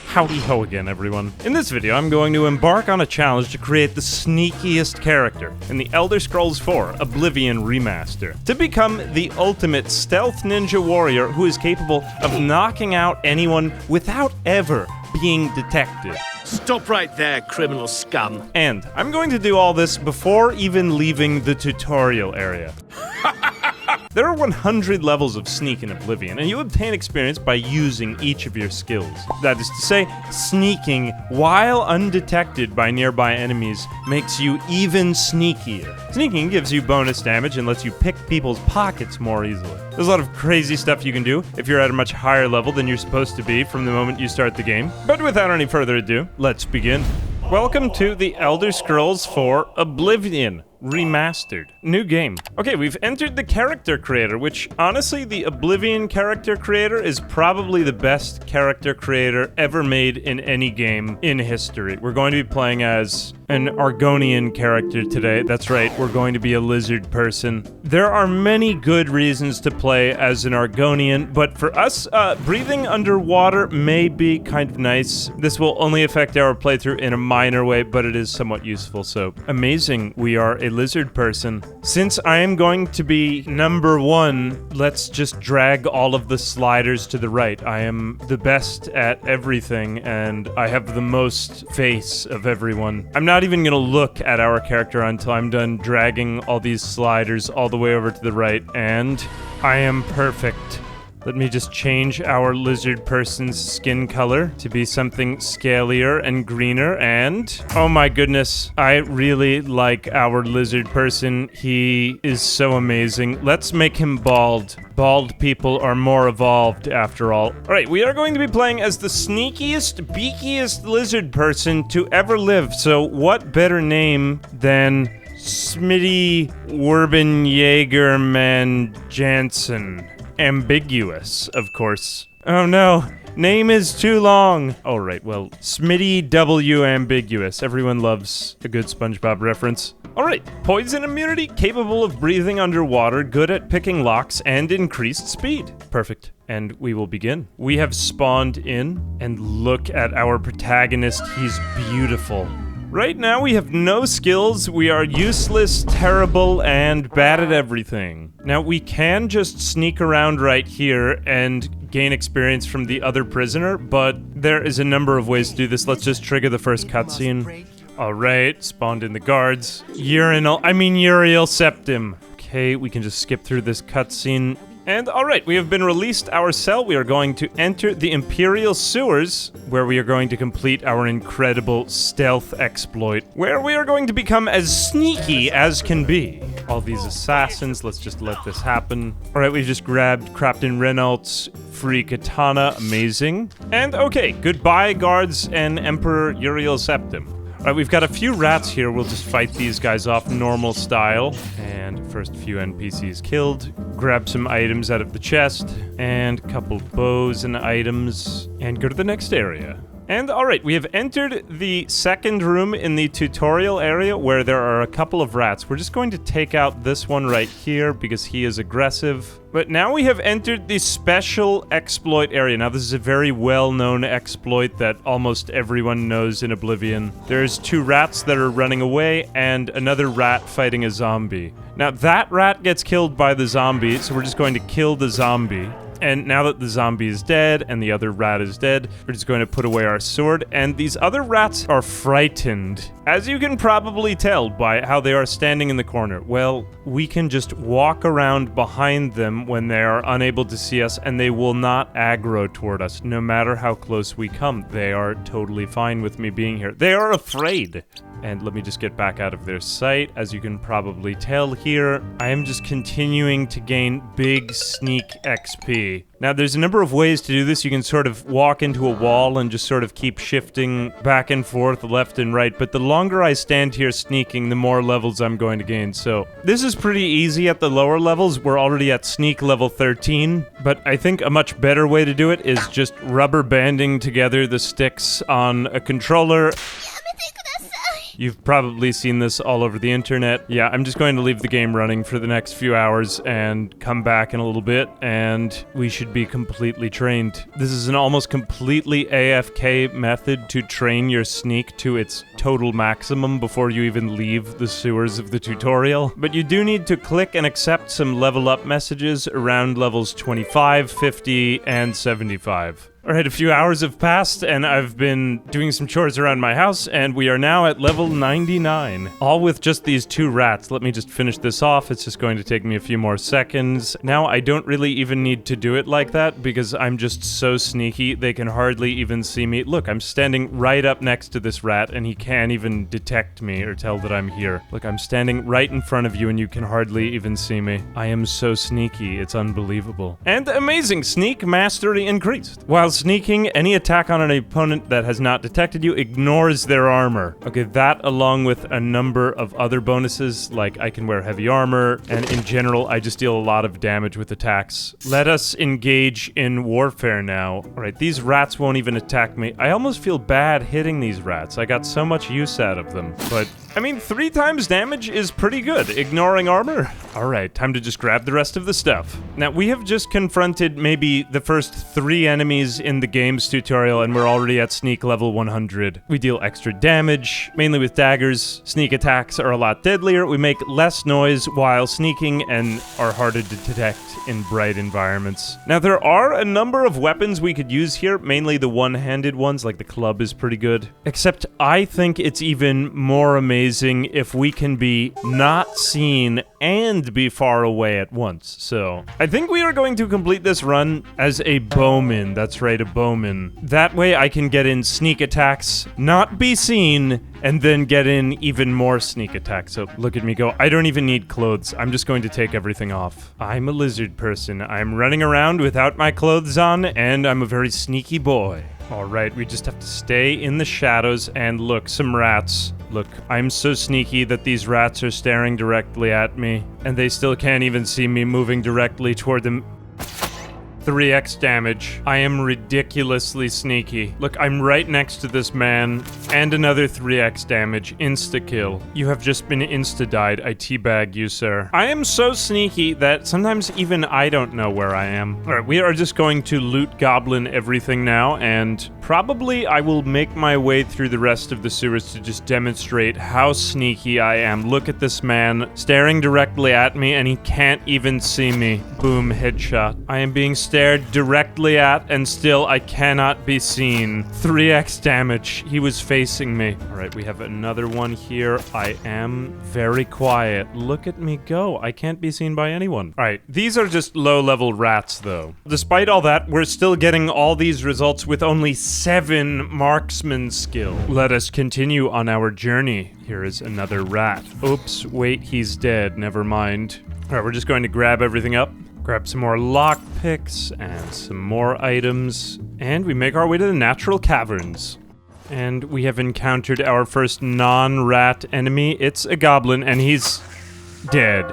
Howdy ho again, everyone. In this video, I'm going to embark on a challenge to create the sneakiest character in the Elder Scrolls IV Oblivion Remastered. To become the ultimate stealth ninja warrior who is capable of knocking out anyone without ever being detected. Stop right there, criminal scum. And I'm going to do all this before even leaving the tutorial area. There are 100 levels of sneak in Oblivion, and you obtain experience by using each of your skills. That is to say, sneaking while undetected by nearby enemies makes you even sneakier. Sneaking gives you bonus damage and lets you pick people's pockets more easily. There's a lot of crazy stuff you can do if you're at a much higher level than you're supposed to be from the moment you start the game. But without any further ado, let's begin. Welcome to the Elder Scrolls IV Oblivion Remastered. New game. Okay, we've entered the character creator, which honestly, the Oblivion character creator is probably the best character creator ever made in any game in history. We're going to be playing as an Argonian character today. That's right, we're going to be a lizard person. There are many good reasons to play as an Argonian, but for us, breathing underwater may be kind of nice. This will only affect our playthrough in a minor way, but it is somewhat useful, so amazing we are a lizard person. Since I am going to be number one, let's just drag all of the sliders to the right. I am the best at everything, and I have the most face of everyone. I'm not even gonna look at our character until I'm done dragging all these sliders all the way over to the right, and I am perfect. Let me just change our lizard person's skin color to be something scalier and greener, and oh my goodness, I really like our lizard person. He is so amazing. Let's make him bald. Bald people are more evolved after all. Alright, we are going to be playing as the sneakiest, beakiest lizard person to ever live, so what better name than Smitty Werbenjagerman Jansen? Ambiguous, of course. Oh no, name is too long. Alright, well, Smitty W. Ambiguous. Everyone loves a good SpongeBob reference. Alright, poison immunity, capable of breathing underwater, good at picking locks, and increased speed. Perfect. And we will begin. We have spawned in, and look at our protagonist, he's beautiful. Right now, we have no skills, we are useless, terrible, and bad at everything. Now, we can just sneak around right here and gain experience from the other prisoner, but there is a number of ways to do this. Let's just trigger the first cutscene. Alright, spawned in the guards. Uriel septum. Okay, we can just skip through this cutscene. And alright, we have been released our cell. We are going to enter the Imperial Sewers, where we are going to complete our incredible stealth exploit, where we are going to become as sneaky as can be. All these assassins, let's just let this happen. Alright, we've just grabbed Captain Renault's free katana, amazing. And okay, goodbye guards and Emperor Uriel Septim. Alright, we've got a few rats here. We'll just fight these guys off normal style. And first few NPCs killed. Grab some items out of the chest. And a couple bows and items. And go to the next area. And alright, we have entered the second room in the tutorial area where there are a couple of rats. We're just going to take out this one right here because he is aggressive. But now we have entered the special exploit area. Now this is a very well-known exploit that almost everyone knows in Oblivion. There's two rats that are running away and another rat fighting a zombie. Now that rat gets killed by the zombie, so we're just going to kill the zombie. And now that the zombie is dead and the other rat is dead, we're just going to put away our sword, and these other rats are frightened. As you can probably tell by how they are standing in the corner. Well, we can just walk around behind them when they are unable to see us, and they will not aggro toward us, no matter how close we come. They are totally fine with me being here. They are afraid. And let me just get back out of their sight. As you can probably tell here, I am just continuing to gain big sneak XP. Now, there's a number of ways to do this. You can sort of walk into a wall and just sort of keep shifting back and forth, left and right. But the longer I stand here sneaking, the more levels I'm going to gain. So this is pretty easy at the lower levels. We're already at sneak level 13. But I think a much better way to do it is just rubber banding together the sticks on a controller. You've probably seen this all over the internet. Yeah, I'm just going to leave the game running for the next few hours and come back in a little bit, and we should be completely trained. This is an almost completely AFK method to train your sneak to its total maximum before you even leave the sewers of the tutorial. But you do need to click and accept some level up messages around levels 25, 50, and 75. Alright, a few hours have passed, and I've been doing some chores around my house, and we are now at level 99. All with just these 2 rats. Let me just finish this off. It's just going to take me a few more seconds. Now, I don't really even need to do it like that, because I'm just so sneaky, they can hardly even see me. Look, I'm standing right up next to this rat, and he can't even detect me or tell that I'm here. Look, I'm standing right in front of you, and you can hardly even see me. I am so sneaky, it's unbelievable. And amazing! Sneak mastery increased. While sneaking, any attack on an opponent that has not detected you ignores their armor. Okay, that along with a number of other bonuses, like I can wear heavy armor, and in general, I just deal a lot of damage with attacks. Let us engage in warfare now. Alright, these rats won't even attack me. I almost feel bad hitting these rats. I got so much use out of them. But, I mean, 3 times damage is pretty good. Ignoring armor? Alright, time to just grab the rest of the stuff. Now, we have just confronted maybe the first 3 enemies in the game's tutorial, and we're already at sneak level 100. We deal extra damage, mainly with daggers. Sneak attacks are a lot deadlier. We make less noise while sneaking and are harder to detect in bright environments. Now, there are a number of weapons we could use here, mainly the one-handed ones, like the club is pretty good. Except I think it's even more amazing if we can be not seen and be far away at once. So, I think we are going to complete this run as a bowman. That's right, a bowman. That way I can get in sneak attacks, not be seen, and then get in even more sneak attacks. So look at me go. I don't even need clothes. I'm just going to take everything off. I'm a lizard person. I'm running around without my clothes on, and I'm a very sneaky boy. Alright, we just have to stay in the shadows and look, some rats. Look, I'm so sneaky that these rats are staring directly at me, and they still can't even see me moving directly toward them. 3x damage. I am ridiculously sneaky. Look, I'm right next to this man, and another 3x damage. Insta-kill. You have just been insta-died. I teabag you, sir. I am so sneaky that sometimes even I don't know where I am. Alright, we are just going to loot goblin everything now, and probably I will make my way through the rest of the sewers to just demonstrate how sneaky I am. Look at this man staring directly at me, and he can't even see me. Boom, headshot. I am being stared directly at, and still I cannot be seen. 3x damage. He was facing me. Alright, we have another one here. I am very quiet. Look at me go. I can't be seen by anyone. Alright, these are just low-level rats, though. Despite all that, we're still getting all these results with only 7 marksman skill. Let us continue on our journey. Here is another rat. Oops, wait, he's dead. Never mind. Alright, we're just going to grab everything up. Grab some more lockpicks and some more items, and we make our way to the natural caverns. And we have encountered our first non-rat enemy. It's a goblin, and he's dead.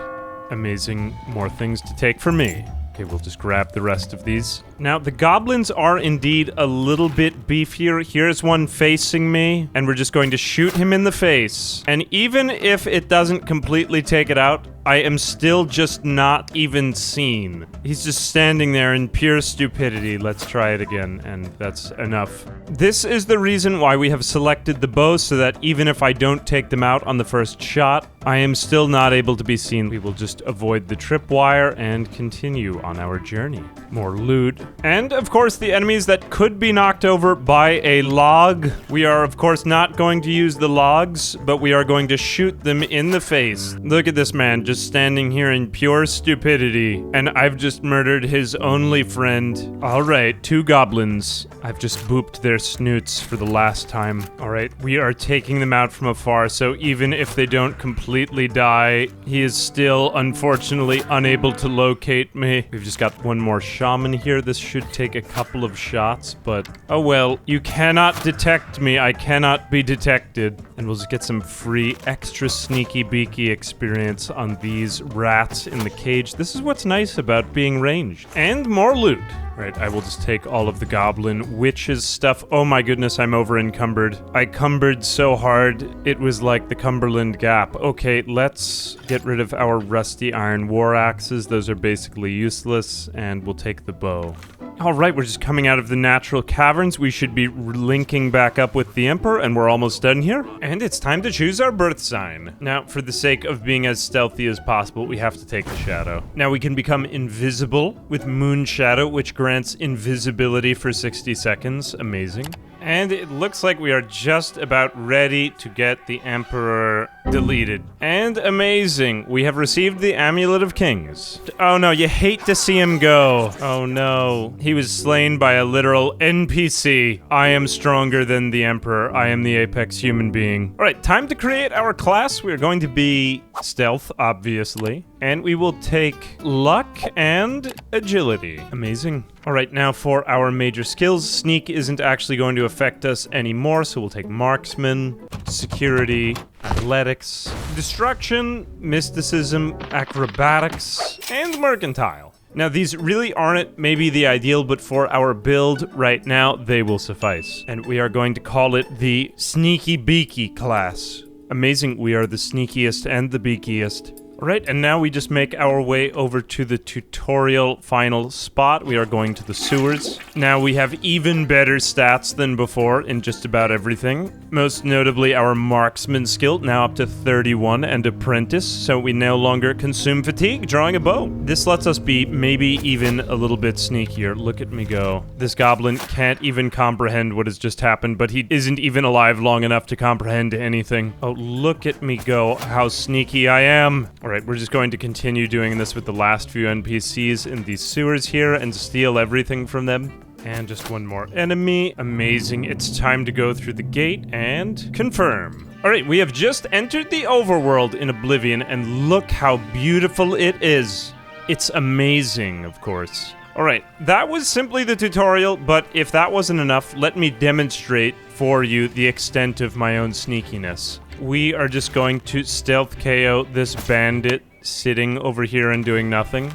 Amazing. More things to take for me. Okay, we'll just grab the rest of these. Now, the goblins are indeed a little bit beefier. Here's one facing me, and we're just going to shoot him in the face. And even if it doesn't completely take it out, I am still just not even seen. He's just standing there in pure stupidity. Let's try it again, and that's enough. This is the reason why we have selected the bow, so that even if I don't take them out on the first shot, I am still not able to be seen. We will just avoid the tripwire and continue on our journey. More loot. And, of course, the enemies that could be knocked over by a log. We are, of course, not going to use the logs, but we are going to shoot them in the face. Look at this man just standing here in pure stupidity, and I've just murdered his only friend. Alright, 2 goblins. I've just booped their snoots for the last time. Alright, we are taking them out from afar, so even if they don't completely die, he is still, unfortunately, unable to locate me. We've just got one more shaman here. This should take a couple of shots, but oh well. You cannot detect me. I cannot be detected. And we'll just get some free extra sneaky beaky experience on these rats in the cage. This is what's nice about being ranged. And more loot. Right, I will just take all of the goblin witches stuff. Oh my goodness, I'm over encumbered. I cumbered so hard, it was like the Cumberland Gap. Okay, let's get rid of our rusty iron war axes. Those are basically useless, and we'll take the bow. All right, we're just coming out of the natural caverns. We should be linking back up with the Emperor, and we're almost done here. And it's time to choose our birth sign. Now, for the sake of being as stealthy as possible, we have to take the shadow. Now, we can become invisible with Moon Shadow, which grants invisibility for 60 seconds. Amazing. And it looks like we are just about ready to get the Emperor deleted. And amazing, we have received the Amulet of Kings. Oh no, you hate to see him go. Oh no, he was slain by a literal NPC. I am stronger than the Emperor. I am the apex human being. All right, time to create our class. We are going to be stealth, obviously. And we will take luck and agility. Amazing. All right, now for our major skills, sneak isn't actually going to affect us anymore, so we'll take marksman, security, athletics, destruction, mysticism, acrobatics, and mercantile. Now, these really aren't maybe the ideal, but for our build right now, they will suffice. And we are going to call it the Sneaky Beaky class. Amazing, we are the sneakiest and the beakiest. Alright, and now we just make our way over to the tutorial final spot. We are going to the sewers. Now we have even better stats than before in just about everything. Most notably our marksman skill, now up to 31, and apprentice, so we no longer consume fatigue drawing a bow. This lets us be maybe even a little bit sneakier. Look at me go. This goblin can't even comprehend what has just happened, but he isn't even alive long enough to comprehend anything. Oh, look at me go, how sneaky I am. Alright, we're just going to continue doing this with the last few NPCs in these sewers here and steal everything from them. And just one more enemy. Amazing. It's time to go through the gate and confirm. Alright, we have just entered the overworld in Oblivion, and look how beautiful it is. It's amazing, of course. Alright, that was simply the tutorial, but if that wasn't enough, let me demonstrate for you the extent of my own sneakiness. We are just going to stealth KO this bandit sitting over here and doing nothing.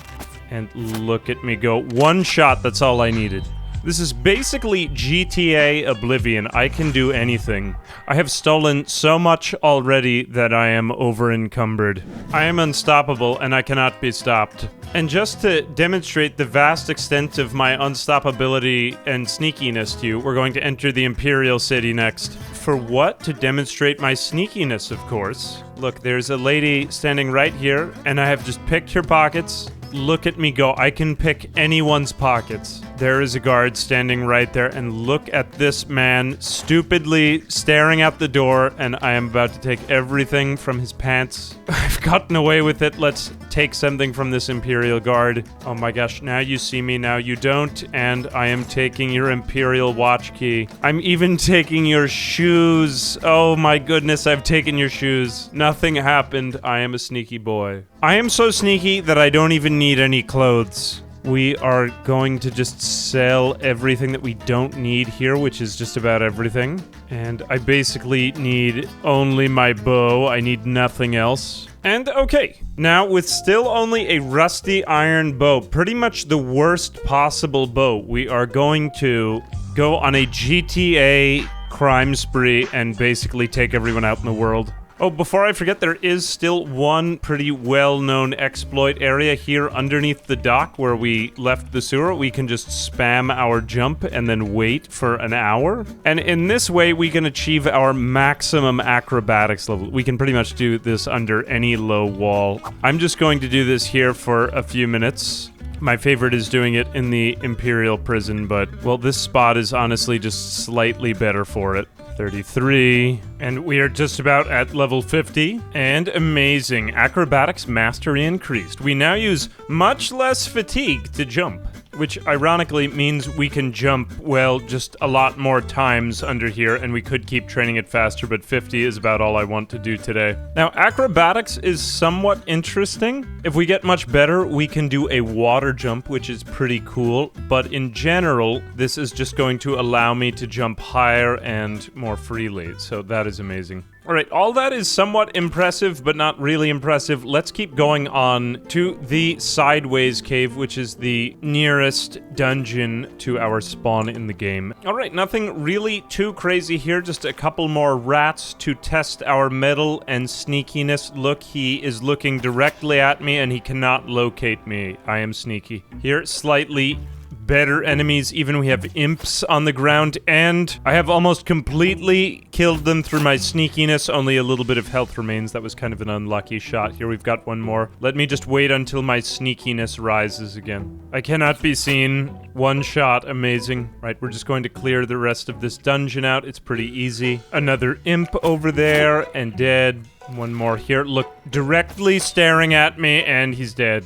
And look at me go. One shot, that's all I needed. This is basically GTA Oblivion. I can do anything. I have stolen so much already that I am over-encumbered. I am unstoppable and I cannot be stopped. And just to demonstrate the vast extent of my unstoppability and sneakiness to you, we're going to enter the Imperial City next. For what? To demonstrate my sneakiness, of course. Look, there's a lady standing right here, and I have just picked her pockets. Look at me go. I can pick anyone's pockets. There is a guard standing right there, and look at this man stupidly staring at the door, and I am about to take everything from his pants. I've gotten away with it. Let's take something from this Imperial Guard. Oh my gosh, now you see me, now you don't, and I am taking your Imperial watch key. I'm even taking your shoes. Oh my goodness, I've taken your shoes. Nothing happened. I am a sneaky boy. I am so sneaky that I don't even need any clothes. We are going to just sell everything that we don't need here, which is just about everything. And I basically need only my bow. I need nothing else. And okay, now with still only a rusty iron bow, pretty much the worst possible bow, we are going to go on a GTA crime spree and basically take everyone out in the world. Oh, before I forget, there is still one pretty well-known exploit area here underneath the dock where we left the sewer. We can just spam our jump and then wait for an hour. And in this way, we can achieve our maximum acrobatics level. We can pretty much do this under any low wall. I'm just going to do this here for a few minutes. My favorite is doing it in the Imperial prison, but, well, this spot is honestly just slightly better for it. 33, and we are just about at level 50, and amazing, acrobatics mastery increased. We now use much less fatigue to jump, which ironically means we can jump, well, just a lot more times under here, and we could keep training it faster, but 50 is about all I want to do today. Now, acrobatics is somewhat interesting. If we get much better, we can do a water jump, which is pretty cool, but in general, this is just going to allow me to jump higher and more freely, so that is amazing. All right, all that is somewhat impressive, but not really impressive. Let's keep going on to the Sideways Cave, which is the nearest dungeon to our spawn in the game. All right, nothing really too crazy here, just a couple more rats to test our metal and sneakiness. Look, he is looking directly at me, and he cannot locate me. I am sneaky. Here, slightly better enemies, even we have imps on the ground, and I have almost completely killed them through my sneakiness. Only a little bit of health remains. That was kind of an unlucky shot. Here we've got one more. Let me just wait until my sneakiness rises again. I cannot be seen. One shot. Amazing. Right, we're just going to clear the rest of this dungeon out. It's pretty easy. Another imp over there, and dead. One more here. Look, directly staring at me, and he's dead.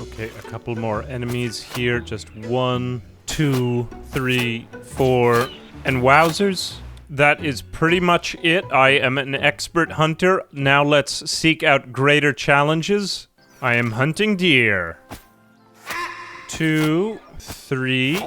Okay, a couple more enemies here. Just 1, 2, 3, 4. And wowzers, that is pretty much it. I am an expert hunter. Now let's seek out greater challenges. I am hunting deer. 2, 3.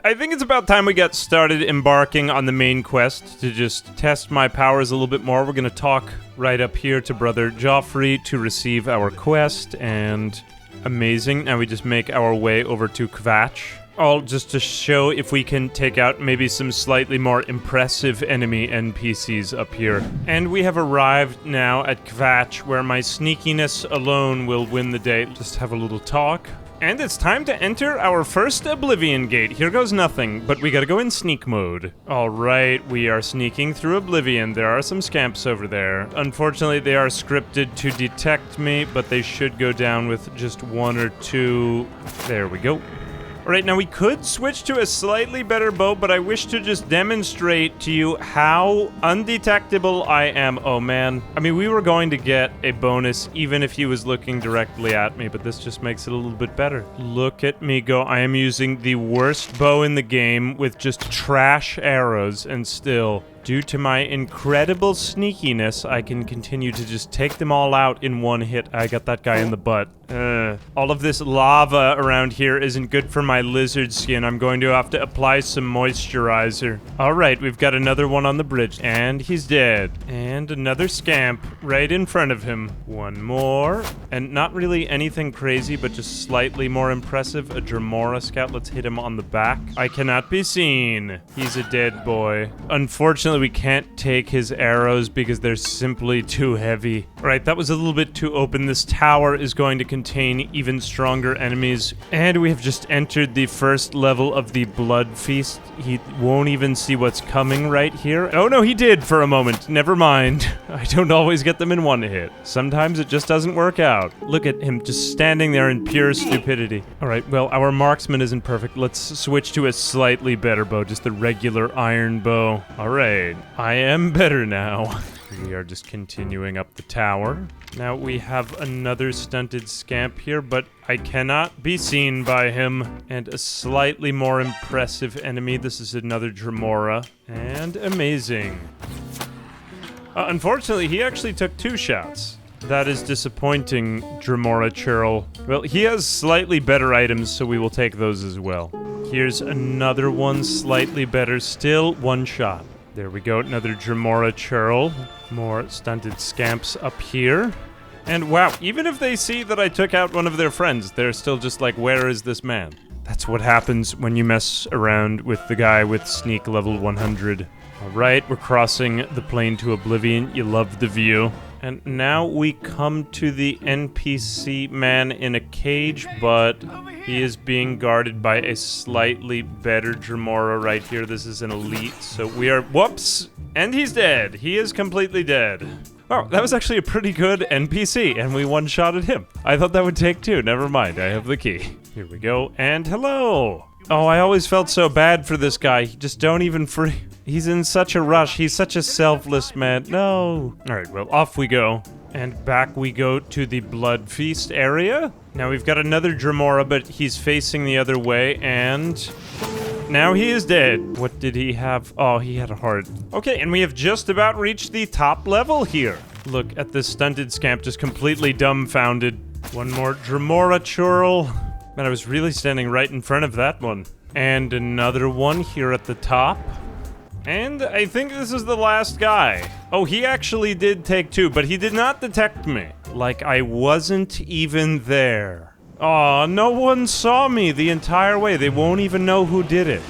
I think it's about time we got started embarking on the main quest to just test my powers a little bit more. We're gonna talk right up here to Brother Joffrey to receive our quest, and amazing. Now we just make our way over to Kvatch. All just to show if we can take out maybe some slightly more impressive enemy NPCs up here. And we have arrived now at Kvatch, where my sneakiness alone will win the day. Just have a little talk. And it's time to enter our first Oblivion gate. Here goes nothing, but we gotta go in sneak mode. Alright, we are sneaking through Oblivion. There are some scamps over there. Unfortunately, they are scripted to detect me, but they should go down with just 1 or 2. There we go. Alright, now we could switch to a slightly better bow, but I wish to just demonstrate to you how undetectable I am. Oh man. I mean, we were going to get a bonus even if he was looking directly at me, but this just makes it a little bit better. Look at me go. I am using the worst bow in the game with just trash arrows, and still, due to my incredible sneakiness, I can continue to just take them all out in one hit. I got that guy in the butt. All of this lava around here isn't good for my lizard skin. I'm going to have to apply some moisturizer. Alright, we've got another one on the bridge, and he's dead. And another scamp right in front of him. One more. And not really anything crazy, but just slightly more impressive. A Dremora scout. Let's hit him on the back. I cannot be seen. He's a dead boy. Unfortunately, we can't take his arrows because they're simply too heavy. Alright, that was a little bit too open. This tower is going to contain even stronger enemies. And we have just entered the first level of the Blood Feast. He won't even see what's coming right here. Oh no, he did for a moment. Never mind. I don't always get them in one hit. Sometimes it just doesn't work out. Look at him just standing there in pure stupidity. Alright, well, our marksman isn't perfect. Let's switch to a slightly better bow, just the regular iron bow. Alright, I am better now. We are just continuing up the tower. Now we have another stunted scamp here, but I cannot be seen by him. And a slightly more impressive enemy. This is another Dremora. And amazing. Unfortunately, he actually took 2 shots. That is disappointing, Dremora Churl. Well, he has slightly better items, so we will take those as well. Here's another one, slightly better still. 1 shot. There we go, another Dremora Churl. More stunted scamps up here. And wow, even if they see that I took out one of their friends, they're still just like, where is this man? That's what happens when you mess around with the guy with sneak level 100. Alright, we're crossing the plane to Oblivion. You love the view. And now we come to the NPC man in a cage, but he is being guarded by a slightly better Dremora right here. This is an elite, so we are... Whoops! And he's dead. He is completely dead. Oh, that was actually a pretty good NPC, and we one-shotted him. I thought that would take 2. Never mind, I have the key. Here we go, and hello! Oh, I always felt so bad for this guy. Just don't even free... He's in such a rush. He's such a selfless man. No. Alright, well, off we go. And back we go to the Blood Feast area. Now we've got another Dremora, but he's facing the other way, and... now he is dead. What did he have? Oh, he had a heart. Okay, and we have just about reached the top level here. Look at this stunted scamp, just completely dumbfounded. One more Dremora Churl. Man, I was really standing right in front of that one. And another one here at the top. And I think this is the last guy. Oh, he actually did take 2, but he did not detect me. Like I wasn't even there. Aw, no one saw me the entire way. They won't even know who did it.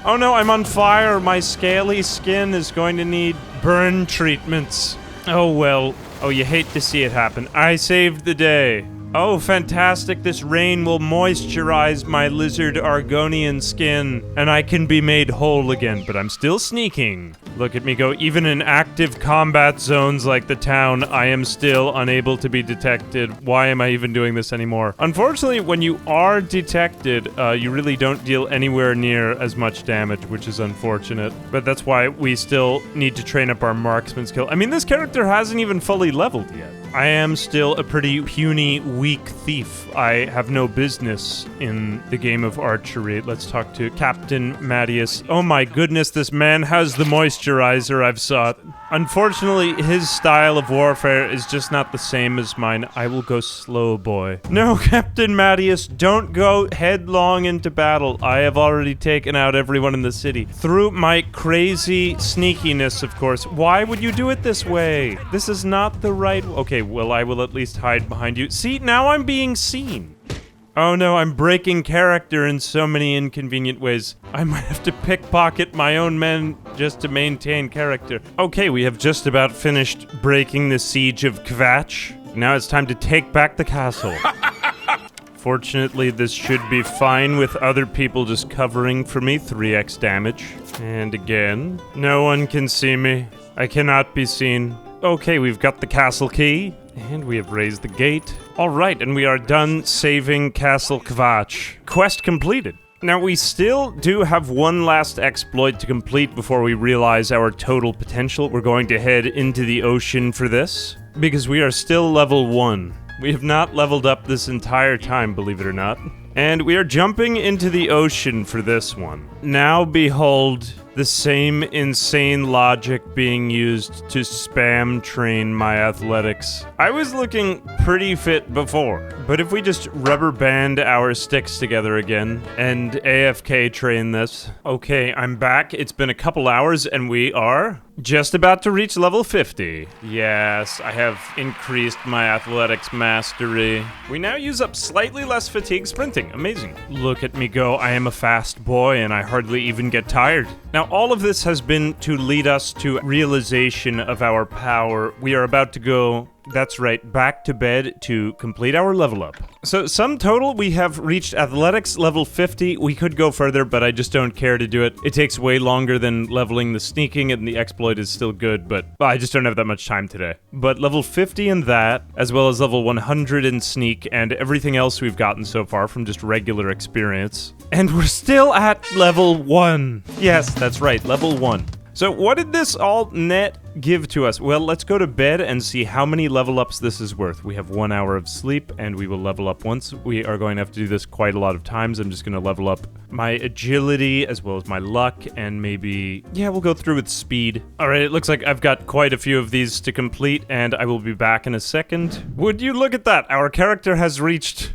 Oh no, I'm on fire. My scaly skin is going to need burn treatments. Oh well. Oh, you hate to see it happen. I saved the day. Oh, fantastic. This rain will moisturize my lizard Argonian skin, and I can be made whole again, but I'm still sneaking. Look at me go. Even in active combat zones like the town, I am still unable to be detected. Why am I even doing this anymore? Unfortunately, when you are detected, you really don't deal anywhere near as much damage, which is unfortunate. But that's why we still need to train up our marksman skill. I mean, this character hasn't even fully leveled yet. I am still a pretty puny, weak thief. I have no business in the game of archery. Let's talk to Captain Mattias. Oh my goodness, this man has the moisturizer I've sought. Unfortunately, his style of warfare is just not the same as mine. I will go slow, boy. No, Captain Mattias, don't go headlong into battle. I have already taken out everyone in the city. Through my crazy sneakiness, of course. Why would you do it this way? This is not the right... Okay, well, I will at least hide behind you. See, now I'm being seen. Oh no, I'm breaking character in so many inconvenient ways. I might have to pickpocket my own men just to maintain character. Okay, we have just about finished breaking the siege of Kvatch. Now it's time to take back the castle. Fortunately, this should be fine with other people just covering for me. 3x damage. And again, no one can see me. I cannot be seen. Okay, we've got the castle key. And we have raised the gate. Alright, and we are done saving Castle Kvatch. Quest completed. Now, we still do have one last exploit to complete before we realize our total potential. We're going to head into the ocean for this, because we are still level 1. We have not leveled up this entire time, believe it or not. And we are jumping into the ocean for this one. Now behold the same insane logic being used to spam train my athletics. I was looking pretty fit before, but if we just rubber band our sticks together again and AFK train this. Okay, I'm back. It's been a couple hours and we are just about to reach level 50. Yes, I have increased my athletics mastery. We now use up slightly less fatigue sprinting. Amazing. Look at me go. I am a fast boy and I hardly even get tired. Now, all of this has been to lead us to realization of our power. We are about to go, that's right, back to bed to complete our level up. So, sum total, we have reached athletics level 50. We could go further, but I just don't care to do it. It takes way longer than leveling the sneaking, and the exploit is still good, but well, I just don't have that much time today. But level 50 in that, as well as level 100 in sneak, and everything else we've gotten so far from just regular experience. And we're still at level 1. Yes, that's right, level 1. So what did this all net give to us? Well, let's go to bed and see how many level ups this is worth. We have 1 hour of sleep, and we will level up once. We are going to have to do this quite a lot of times. I'm just going to level up my agility as well as my luck, and maybe... yeah, we'll go through with speed. Alright, it looks like I've got quite a few of these to complete, and I will be back in a second. Would you look at that? Our character has reached...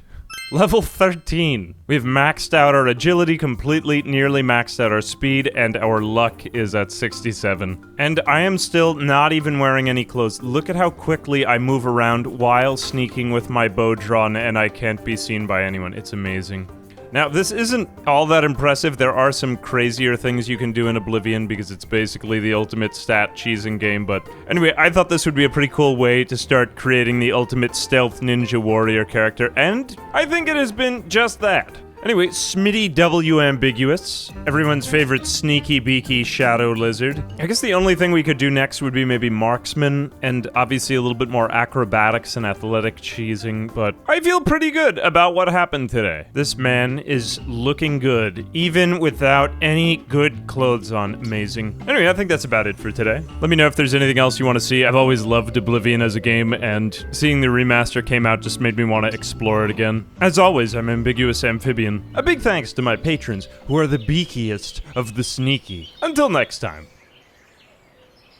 level 13. We've maxed out our agility completely, nearly maxed out our speed, and our luck is at 67. And I am still not even wearing any clothes. Look at how quickly I move around while sneaking with my bow drawn, and I can't be seen by anyone. It's amazing. Now, this isn't all that impressive. There are some crazier things you can do in Oblivion because it's basically the ultimate stat cheesing game, but anyway, I thought this would be a pretty cool way to start creating the ultimate stealth ninja warrior character, and I think it has been just that. Anyway, Smitty W Ambiguous, everyone's favorite sneaky beaky shadow lizard. I guess the only thing we could do next would be maybe marksman, and obviously a little bit more acrobatics and athletic cheesing, but I feel pretty good about what happened today. This man is looking good, even without any good clothes on. Amazing. Anyway, I think that's about it for today. Let me know if there's anything else you want to see. I've always loved Oblivion as a game, and seeing the remaster came out just made me want to explore it again. As always, I'm Ambiguous Amphibian. A big thanks to my patrons, who are the beakiest of the sneaky. Until next time.